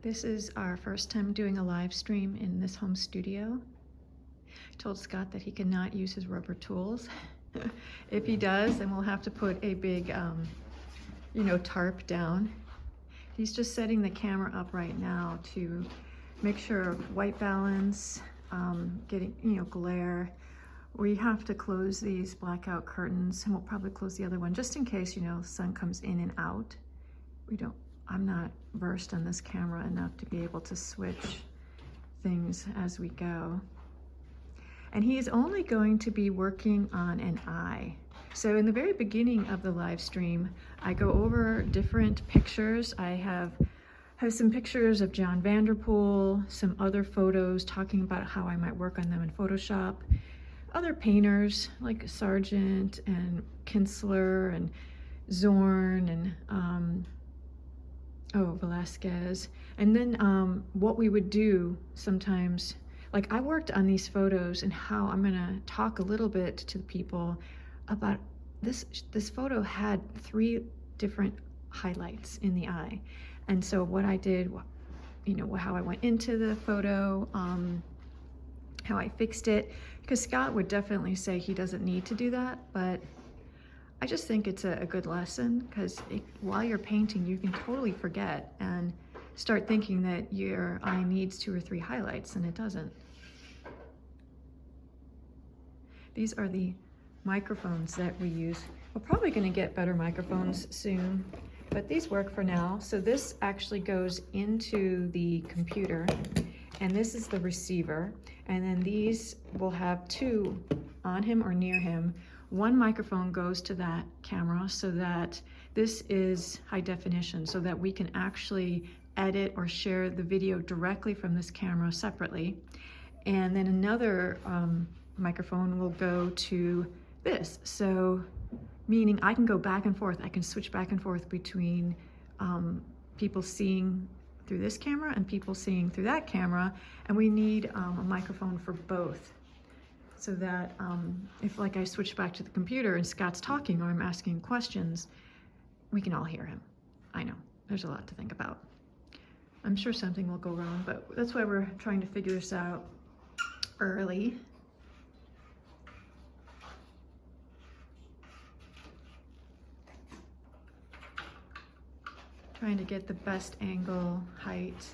This is our first time doing a live stream in this home studio. I told Scott that he cannot use his rubber tools. If he does, then we'll have to put a big, tarp down. He's just setting the camera up right now to make sure white balance, getting, glare. We have to close these blackout curtains, and we'll probably close the other one just in case, the sun comes in and out. I'm not versed on this camera enough to be able to switch things as we go. And he is only going to be working on an eye. So in the very beginning of the live stream, I go over different pictures. I have some pictures of John Vanderpool, some other photos talking about how I might work on them in Photoshop, other painters like Sargent and Kinsler and Zorn and Velasquez. And then what we would do sometimes, like I worked on these photos and how I'm gonna talk a little bit to the people about this photo had 3 different highlights in the eye. And so what I did, how I went into the photo, how I fixed it, because Scott would definitely say he doesn't need to do that, but I just think it's a good lesson, because while you're painting, you can totally forget and start thinking that your eye needs 2 or 3 highlights, and it doesn't. These are the microphones that we use. We're probably going to get better microphones soon, but these work for now. So this actually goes into the computer, and this is the receiver, and then these will have 2 on him or near him. One microphone goes to that camera so that this is high definition, so that we can actually edit or share the video directly from this camera separately. And then another microphone will go to this. So meaning I can go back and forth. I can switch back and forth between people seeing through this camera and people seeing through that camera. And we need a microphone for both, so that if I switch back to the computer and Scott's talking or I'm asking questions, we can all hear him. I know, there's a lot to think about. I'm sure something will go wrong, but that's why we're trying to figure this out early. Trying to get the best angle, height,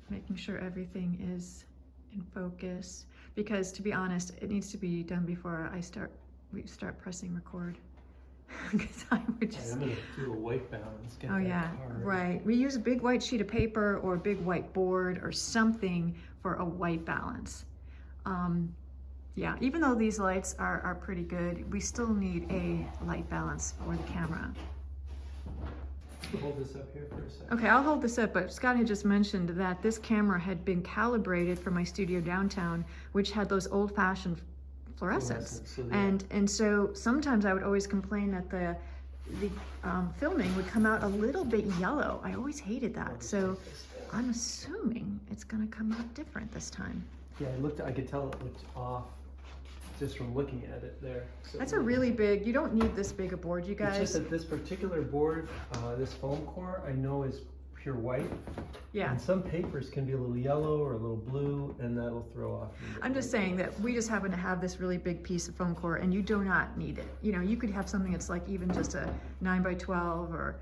making sure everything is in focus. Because to be honest, it needs to be done before we start pressing record. Because I would just. I'm gonna do a white balance. Oh yeah, right. We use a big white sheet of paper or a big white board or something for a white balance. Yeah, even though these lights are pretty good, we still need a light balance for the camera. Hold this up here for a second. Okay, I'll hold this up, but Scott had just mentioned that this camera had been calibrated for my studio downtown, which had those old-fashioned fluorescents. And so sometimes I would always complain that the filming would come out a little bit yellow. I always hated that. So I'm assuming it's gonna come out different this time. Yeah, I could tell it looked off just from looking at it there. So that's a really big, you don't need this big a board, you guys. It's just that this particular board, this foam core, I know is pure white. Yeah. And some papers can be a little yellow or a little blue, and that'll throw off. I'm just saying that we just happen to have this really big piece of foam core, and you do not need it. You could have something that's like even just a 9x12 or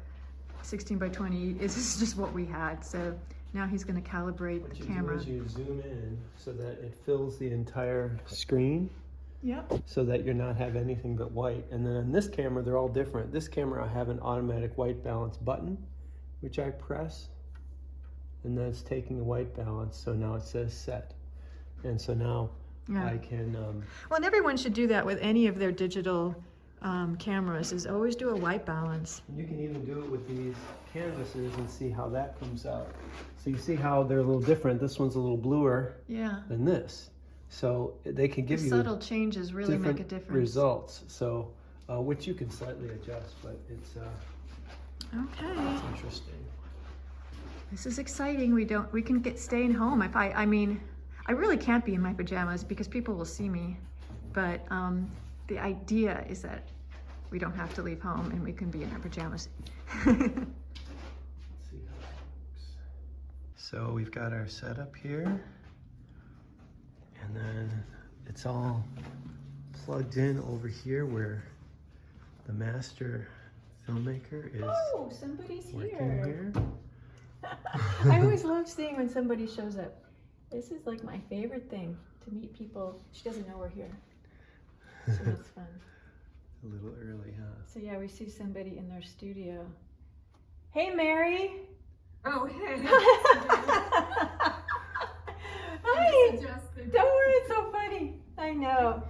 16x20. This is just what we had. So now he's going to calibrate the camera. What you do is you zoom in so that it fills the entire screen. Yep. So that you're not have anything but white. And then on this camera, they're all different. This camera, I have an automatic white balance button, which I press, and then it's taking the white balance. So now it says set. And so now I can... well, and everyone should do that with any of their digital cameras, is always do a white balance. You can even do it with these canvases and see how that comes out. So you see how they're a little different. This one's a little bluer than this. So they can give you subtle changes really make a difference. Results. So which you can slightly adjust, but it's okay. It's interesting. This is exciting. We can stay in home. I mean, I really can't be in my pajamas because people will see me. But the idea is that we don't have to leave home and we can be in our pajamas. Let's see how it works. So we've got our setup here, and then it's all plugged in over here where the master filmmaker is somebody's working here. I always love seeing when somebody shows up. This is like my favorite thing, to meet people. She doesn't know we're here, so that's fun. A little early, huh? So yeah, we see somebody in their studio. Hey, Mary. Oh, hey. Hi. Don't worry, it's so funny. I know.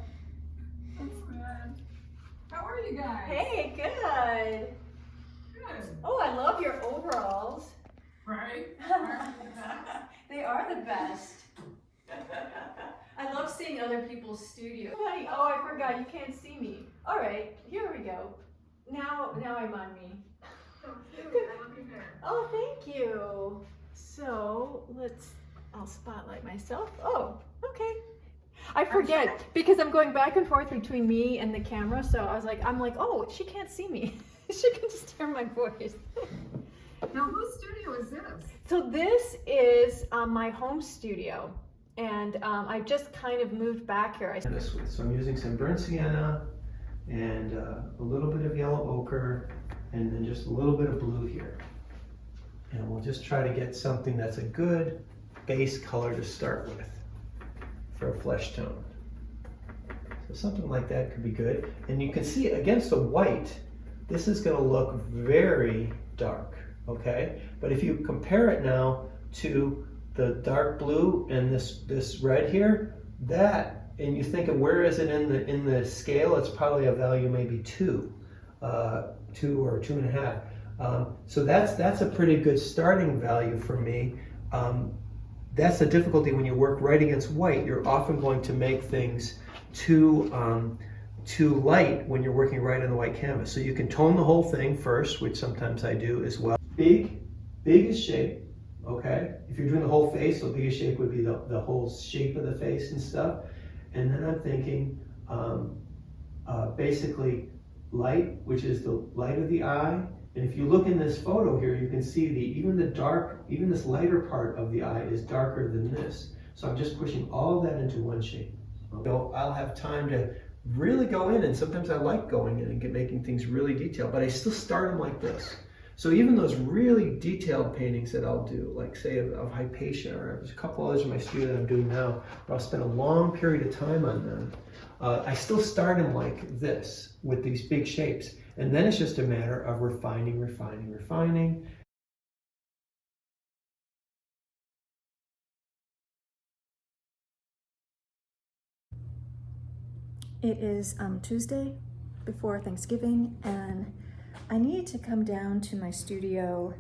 How are you guys? Hey, good. Good. Oh, I love your overalls. Right? They are the best. I love seeing other people's studios. Funny. Oh, I forgot. You can't see me. All right, here we go. Now I'm on me. Oh, thank you. So I'll spotlight myself. Oh, okay. I forget because I'm going back and forth between me and the camera. So I'm like, oh, she can't see me. She can just hear my voice. Now, whose studio is this? So this is my home studio. And I just kind of moved back here. So I'm using some burnt sienna and a little bit of yellow ochre and then just a little bit of blue here. And we'll just try to get something that's a good base color to start with for a flesh tone. So something like that could be good. And you can see against the white, this is going to look very dark, okay? But if you compare it now to the dark blue and this red here, and you think of where is it in the scale, it's probably a value maybe 2 or 2.5. So that's a pretty good starting value for me. That's the difficulty when you work right against white. You're often going to make things too light when you're working right on the white canvas. So you can tone the whole thing first, which sometimes I do as well. Biggest shape. Okay, if you're doing the whole face, the biggest shape would be the whole shape of the face and stuff. And then I'm thinking basically light, which is the light of the eye. And if you look in this photo here, you can see even this lighter part of the eye is darker than this. So I'm just pushing all of that into one shape. So I'll have time to really go in, and sometimes I like going in and making things really detailed, but I still start them like this. So even those really detailed paintings that I'll do, like say of Hypatia, or there's a couple others in my studio that I'm doing now, where I'll spend a long period of time on them, I still start them like this, with these big shapes. And then it's just a matter of refining. It is Tuesday before Thanksgiving, and I need to come down to my studio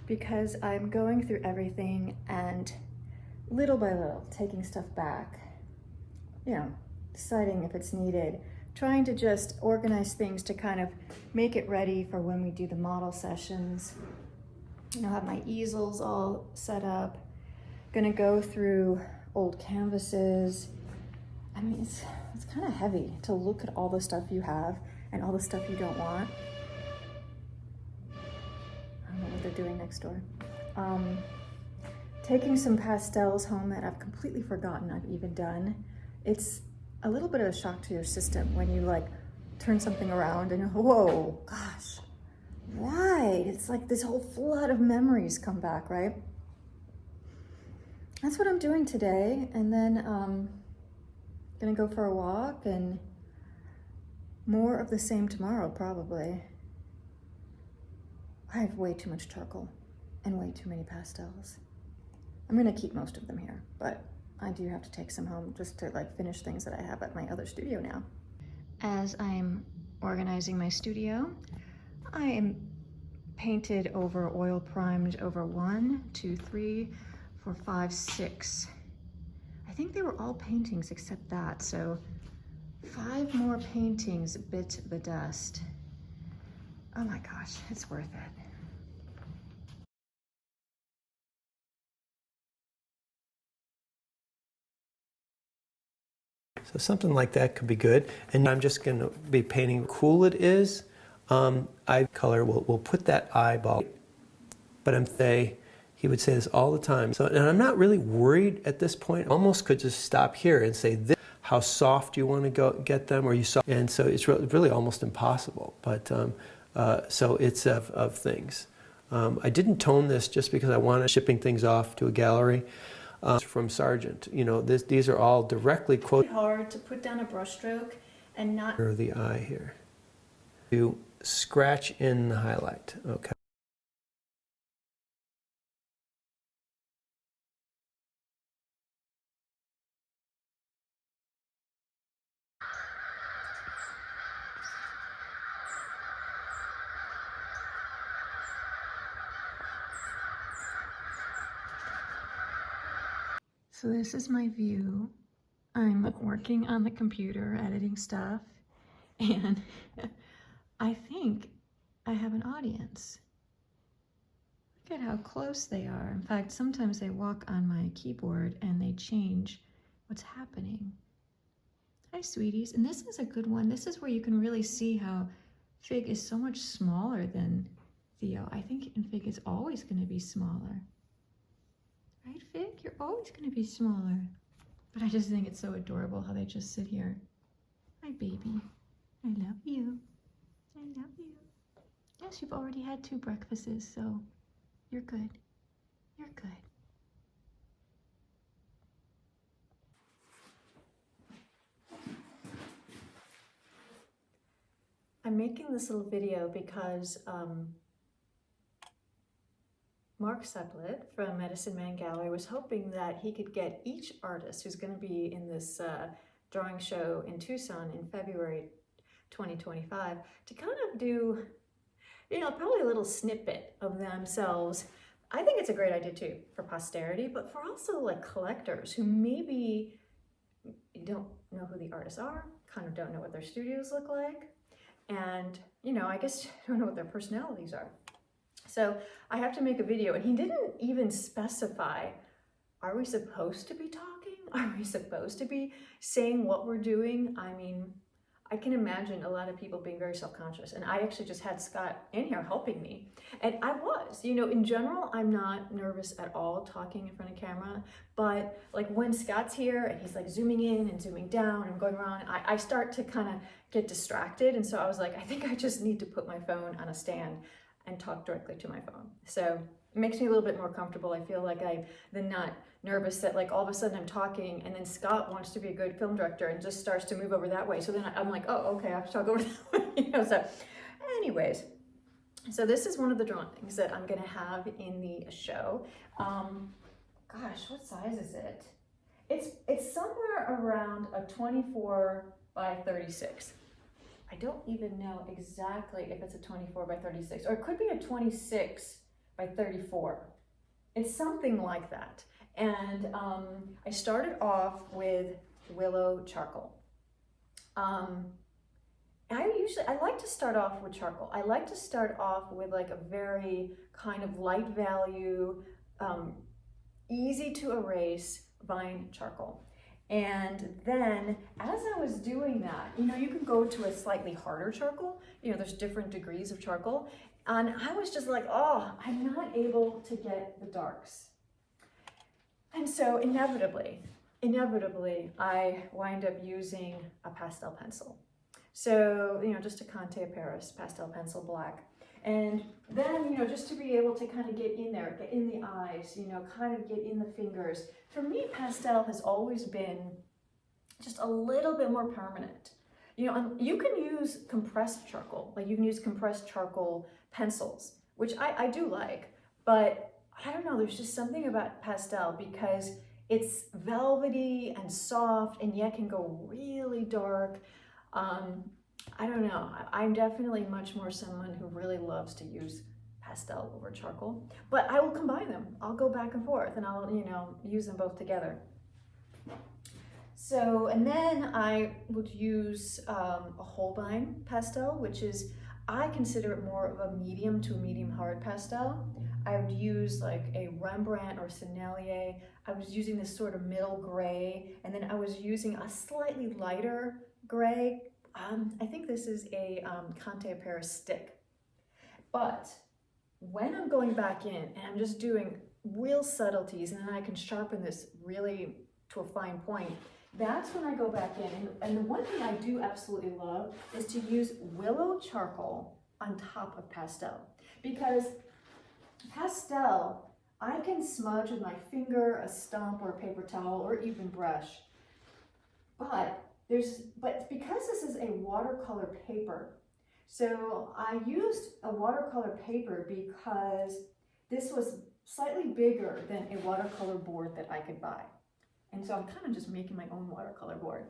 because I'm going through everything and little by little taking stuff back, deciding if it's needed, trying to just organize things to kind of make it ready for when we do the model sessions. Have my easels all set up, gonna go through old canvases. I mean, it's kind of heavy to look at all the stuff you have and all the stuff you don't want. I don't know what they're doing next door. Taking some pastels home that I've completely forgotten I've even done. It's a little bit of a shock to your system when you turn something around and whoa, gosh, right. It's like this whole flood of memories come back, right? That's what I'm doing today. And then gonna go for a walk and more of the same tomorrow, probably. I have way too much charcoal and way too many pastels. I'm gonna keep most of them here, but I do have to take some home just to finish things that I have at my other studio now. As I'm organizing my studio, I am painted over, oil primed over 1, 2, 3, 4, 5, 6. I think they were all paintings except that, so 5 more paintings bit the dust. Oh my gosh, it's worth it. So something like that could be good. And I'm just going to be painting how cool it is. Eye color, we'll put that eyeball. But I'm say He would say this all the time. So, and I'm not really worried at this point. Almost could just stop here and say, this, how soft you want to go get them, or you soft. And so it's really almost impossible. But so it's of things. I didn't tone this just because I wanted shipping things off to a gallery. From Sargent, you know, these are all directly quoted. Hard to put down a brushstroke and not. Or the eye here. To scratch in the highlight. Okay. So this is my view. I'm working on the computer, editing stuff, and I think I have an audience. Look at how close they are. In fact, sometimes they walk on my keyboard and they change what's happening. Hi, sweeties. And this is a good one. This is where you can really see how Fig is so much smaller than Theo. I think in Fig it's always going to be smaller. Right, Fig? You're always going to be smaller. But I just think it's so adorable how they just sit here. Hi, baby. I love you. I love you. Yes, you've already had 2 breakfasts, so you're good. You're good. I'm making this little video because Mark Seplet from Medicine Man Gallery was hoping that he could get each artist who's going to be in this drawing show in Tucson in February 2025 to kind of do, you know, probably a little snippet of themselves. I think it's a great idea too for posterity, but for also like collectors who maybe don't know who the artists are, kind of don't know what their studios look like, and, you know, I guess don't know what their personalities are. So I have to make a video, and he didn't even specify, are we supposed to be talking? Are we supposed to be saying what we're doing? I mean, I can imagine a lot of people being very self-conscious, and I actually just had Scott in here helping me, and I was, you know, in general, I'm not nervous at all talking in front of camera, but like when Scott's here and he's like zooming in and zooming down and going around, I start to kind of get distracted, and so I was like, I think I just need to put my phone on a stand and talk directly to my phone. So it makes me a little bit more comfortable. I feel like I'm then not nervous that like all of a sudden I'm talking and then Scott wants to be a good film director and just starts to move over that way. So then I'm like, oh, okay, I have to talk over that way. You know, so anyways, so this is one of the drawings that I'm gonna have in the show. Gosh, what size is it? It's somewhere around a 24 by 36. I don't even know exactly if it's a 24 by 36, or it could be a 26 by 34. It's something like that. And I started off with willow charcoal. I like to start off with charcoal. I like to start off with like a very kind of light value, easy to erase vine charcoal. And then as I was doing that, you know, you can go to a slightly harder charcoal, you know, there's different degrees of charcoal. And I was just like, oh, I'm not able to get the darks. And so inevitably, I wind up using a pastel pencil. So, you know, just a Conte Paris pastel pencil black. And then, you know, just to be able to kind of get in there, get in the eyes, you know, kind of get in the fingers. For me, pastel has always been just a little bit more permanent. You know, you can use compressed charcoal, like you can use compressed charcoal pencils, which I do like, but I don't know, there's just something about pastel because it's velvety and soft and yet can go really dark. I don't know, I'm definitely much more someone who really loves to use pastel over charcoal, but I will combine them. I'll go back and forth and I'll, you know, use them both together. So, and then I would use a Holbein pastel, which is, I consider it more of a medium to medium hard pastel. I would use like a Rembrandt or Sennelier. I was using this sort of middle gray, and then I was using a slightly lighter gray. I think this is a Conte Paris stick. But when I'm going back in and I'm just doing real subtleties, and then I can sharpen this really to a fine point, that's when I go back in. And the one thing I do absolutely love is to use willow charcoal on top of pastel. Because pastel, I can smudge with my finger, a stump, or a paper towel, or even brush. But because this is a watercolor paper, so I used a watercolor paper because this was slightly bigger than a watercolor board that I could buy. And so I'm kind of just making my own watercolor board.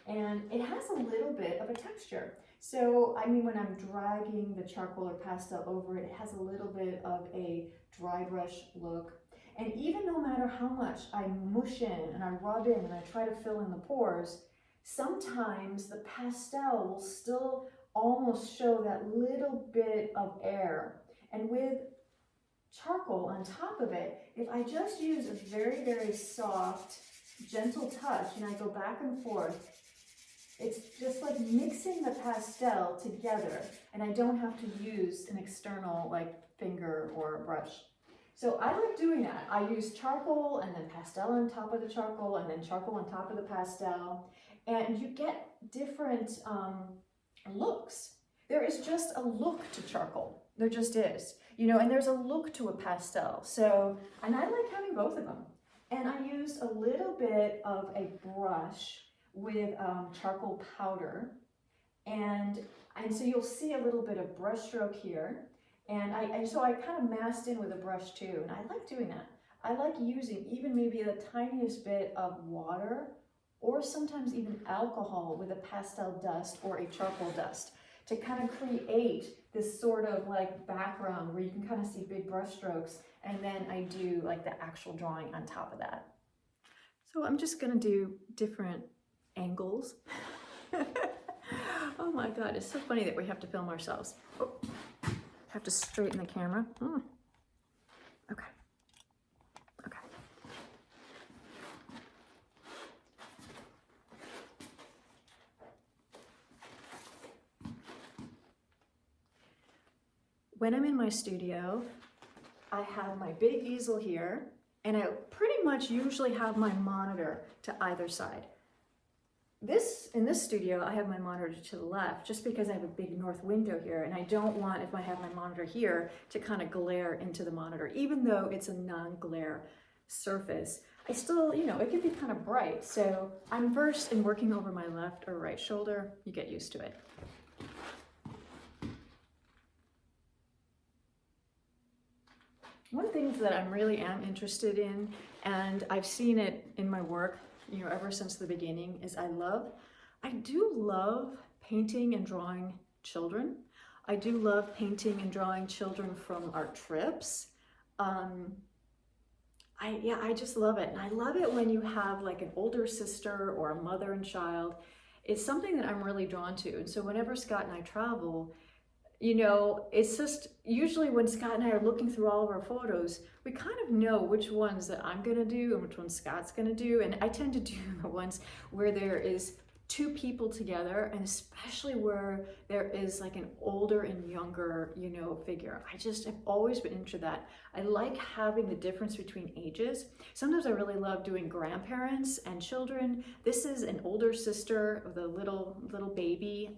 And it has a little bit of a texture. So, I mean, when I'm dragging the charcoal or pastel over it, it has a little bit of a dry brush look. And even no matter how much I mush in and I rub in and I try to fill in the pores, sometimes the pastel will still almost show that little bit of air. And with charcoal on top of it, if I just use a very, very soft, gentle touch and I go back and forth, it's just like mixing the pastel together, and I don't have to use an external like finger or a brush. So I like doing that. I use charcoal and then pastel on top of the charcoal and then charcoal on top of the pastel, and you get different looks. There is just a look to charcoal. There just is, you know, and there's a look to a pastel. So, and I like having both of them. And I used a little bit of a brush with charcoal powder, and so you'll see a little bit of brush stroke here, and so I kind of masked in with a brush too, and I like doing that. I like using even maybe the tiniest bit of water or sometimes even alcohol with a pastel dust or a charcoal dust to kind of create this sort of like background where you can kind of see big brush strokes, and then I do like the actual drawing on top of that. So I'm just gonna do different angles. Oh my God, it's so funny that we have to film ourselves. Oh, have to straighten the camera. Oh. Okay. Okay. When I'm in my studio, I have my big easel here, and I pretty much usually have my monitor to either side. In this studio, I have my monitor to the left just because I have a big north window here, and I don't want, if I have my monitor here, to kind of glare into the monitor. Even though it's a non-glare surface, I still, you know, it can be kind of bright. So I'm versed in working over my left or right shoulder. You get used to it. One thing that I really am interested in, and I've seen it in my work, you know, ever since the beginning, is I do love painting and drawing children. I do love painting and drawing children from our trips. I just love it. And I love it when you have like an older sister or a mother and child. It's something that I'm really drawn to. And so whenever Scott and I travel, you know, it's just usually when Scott and I are looking through all of our photos, we kind of know which ones that I'm gonna do and which ones Scott's gonna do. And I tend to do the ones where there is two people together, and especially where there is like an older and younger, you know, figure. I've always been into that. I like having the difference between ages. Sometimes I really love doing grandparents and children. This is an older sister of the little baby.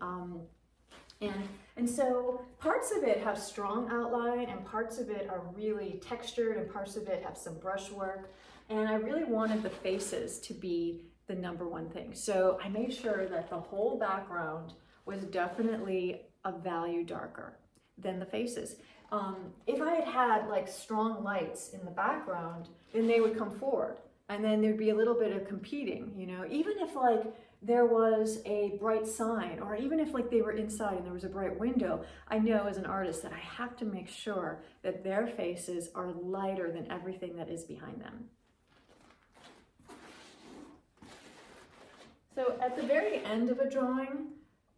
And so parts of it have strong outline and parts of it are really textured and parts of it have some brushwork. And I really wanted the faces to be the number one thing. So I made sure that the whole background was definitely a value darker than the faces. If I had had like strong lights in the background, then they would come forward. And then there'd be a little bit of competing, you know, even if like there was a bright sign, or even if like they were inside and there was a bright window, I know as an artist that I have to make sure that their faces are lighter than everything that is behind them. So at the very end of a drawing,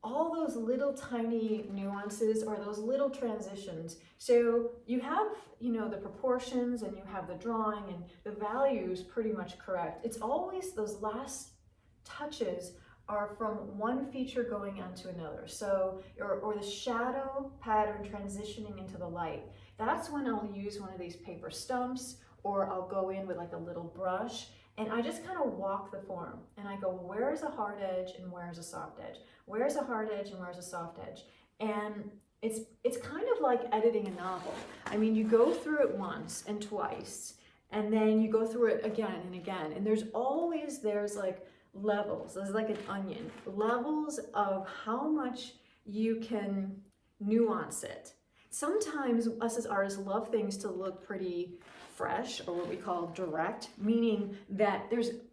all those little tiny nuances or those little transitions. So you have, you know, the proportions and you have the drawing and the values pretty much correct. It's always those last touches are from one feature going onto another. So, or the shadow pattern transitioning into the light. That's when I'll use one of these paper stumps or I'll go in with like a little brush, and I just kind of walk the form, and I go, where's a hard edge and where's a soft edge? Where's a hard edge and where's a soft edge? And it's kind of like editing a novel. I mean, you go through it once and twice, and then you go through it again and again, and there's like levels. There's like an onion, levels of how much you can nuance it. Sometimes us as artists love things to look pretty fresh, or what we call direct, meaning that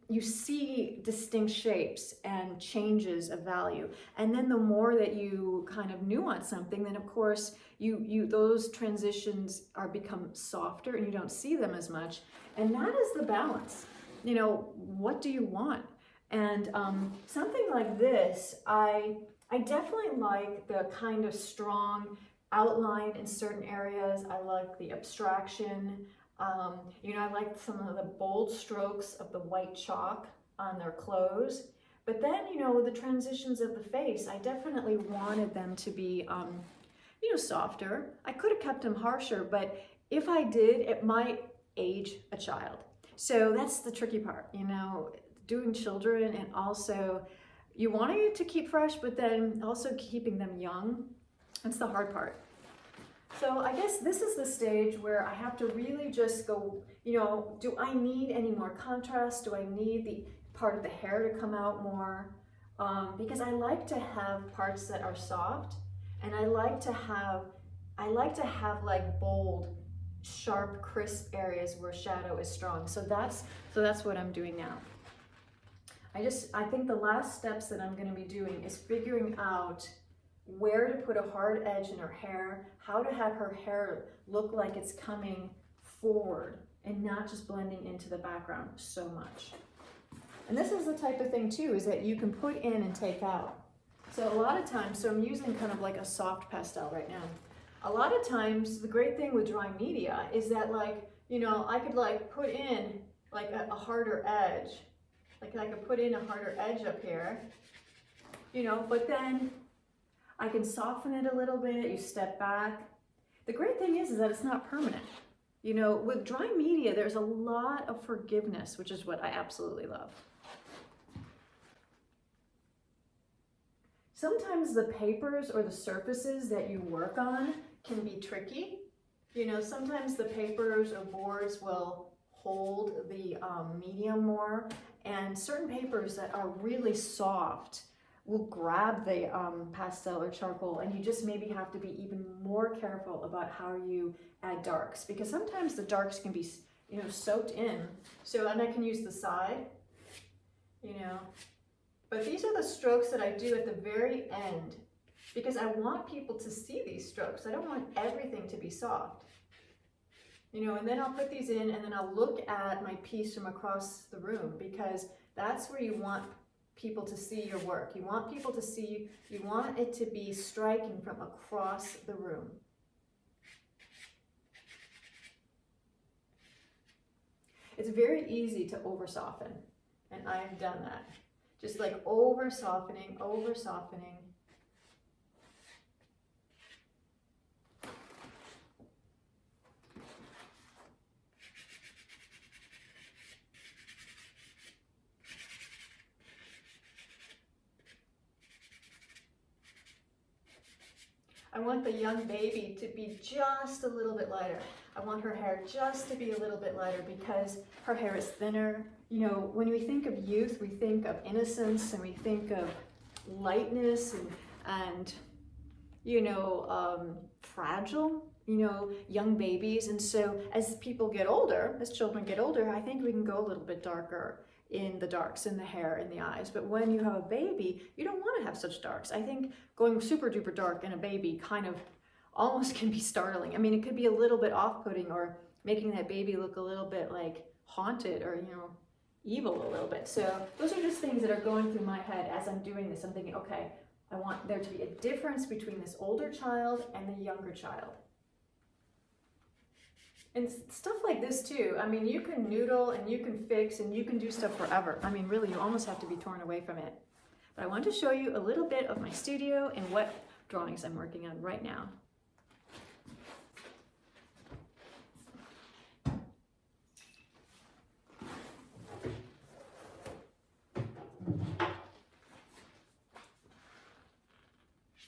you see distinct shapes and changes of value. And then the more that you kind of nuance something, then of course those transitions become softer and you don't see them as much. And that is the balance. You know, what do you want? And something like this, I definitely like the kind of strong outline in certain areas. I like the abstraction. You know, I like some of the bold strokes of the white chalk on their clothes. But then, you know, the transitions of the face, I definitely wanted them to be, you know, softer. I could have kept them harsher, but if I did, it might age a child. So that's the tricky part, you know, doing children, and also you want it to keep fresh, but then also keeping them young. That's the hard part. So I guess this is the stage where I have to really just go, you know, do I need any more contrast? Do I need the part of the hair to come out more? Because I like to have parts that are soft, and I like to have like bold, sharp, crisp areas where shadow is strong. So that's what I'm doing now. I think the last steps that I'm going to be doing is figuring out where to put a hard edge in her hair, how to have her hair look like it's coming forward and not just blending into the background so much. And this is the type of thing too, is that you can put in and take out. So a lot of times, so I'm using kind of like a soft pastel right now. A lot of times, the great thing with dry media is that, like, you know, I could like put in like a harder edge. Like I could put in a harder edge up here, you know, but then I can soften it a little bit, you step back. The great thing is that it's not permanent. You know, with dry media, there's a lot of forgiveness, which is what I absolutely love. Sometimes the papers or the surfaces that you work on can be tricky. You know, sometimes the papers or boards will hold the medium more, and certain papers that are really soft will grab the pastel or charcoal, and you just maybe have to be even more careful about how you add darks, because sometimes the darks can be, you know, soaked in. So, and I can use the side, you know, but these are the strokes that I do at the very end, because I want people to see these strokes. I don't want everything to be soft, you know, and then I'll put these in, and then I'll look at my piece from across the room, because that's where you want people to see your work. You want people to see, you want it to be striking from across the room. It's very easy to over soften, and I've done that. Just like over softening, over softening. I want the young baby to be just a little bit lighter. I want her hair just to be a little bit lighter because her hair is thinner. You know, when we think of youth, we think of innocence, and we think of lightness and you know, fragile, you know, young babies. And so as people get older, as children get older, I think we can go a little bit darker in the darks, in the hair, in the eyes. But when you have a baby, you don't want to have such darks. I think going super duper dark in a baby kind of almost can be startling. I mean, it could be a little bit off-putting, or making that baby look a little bit like haunted, or, you know, evil a little bit. So those are just things that are going through my head as I'm doing this. I'm thinking, okay, I want there to be a difference between this older child and the younger child. And stuff like this too. I mean, you can noodle and you can fix and you can do stuff forever. I mean, really, you almost have to be torn away from it. But I want to show you a little bit of my studio and what drawings I'm working on right now.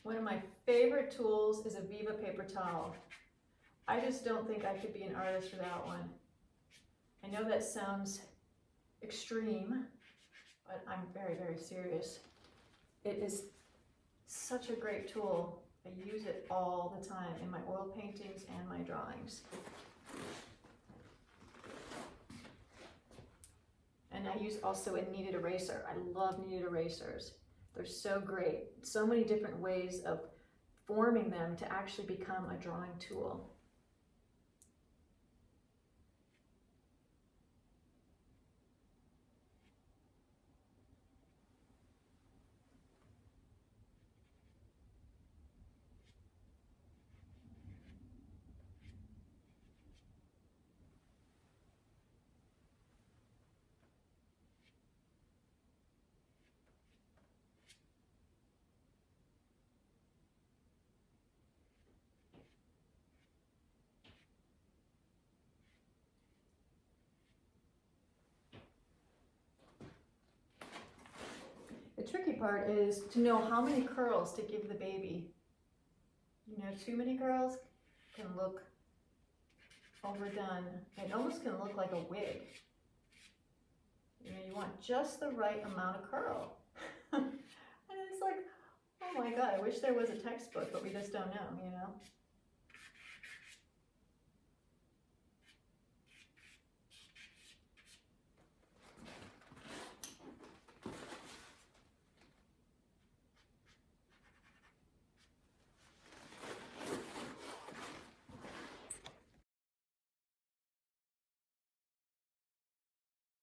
One of my favorite tools is a Viva paper towel. I just don't think I could be an artist without one. I know that sounds extreme, but I'm very, very serious. It is such a great tool. I use it all the time in my oil paintings and my drawings. And I use also a kneaded eraser. I love kneaded erasers. They're so great. So many different ways of forming them to actually become a drawing tool. The tricky part is to know how many curls to give the baby. You know, too many curls can look overdone. It almost can look like a wig. You know, you want just the right amount of curl. And it's like, oh my God, I wish there was a textbook, but we just don't know, you know?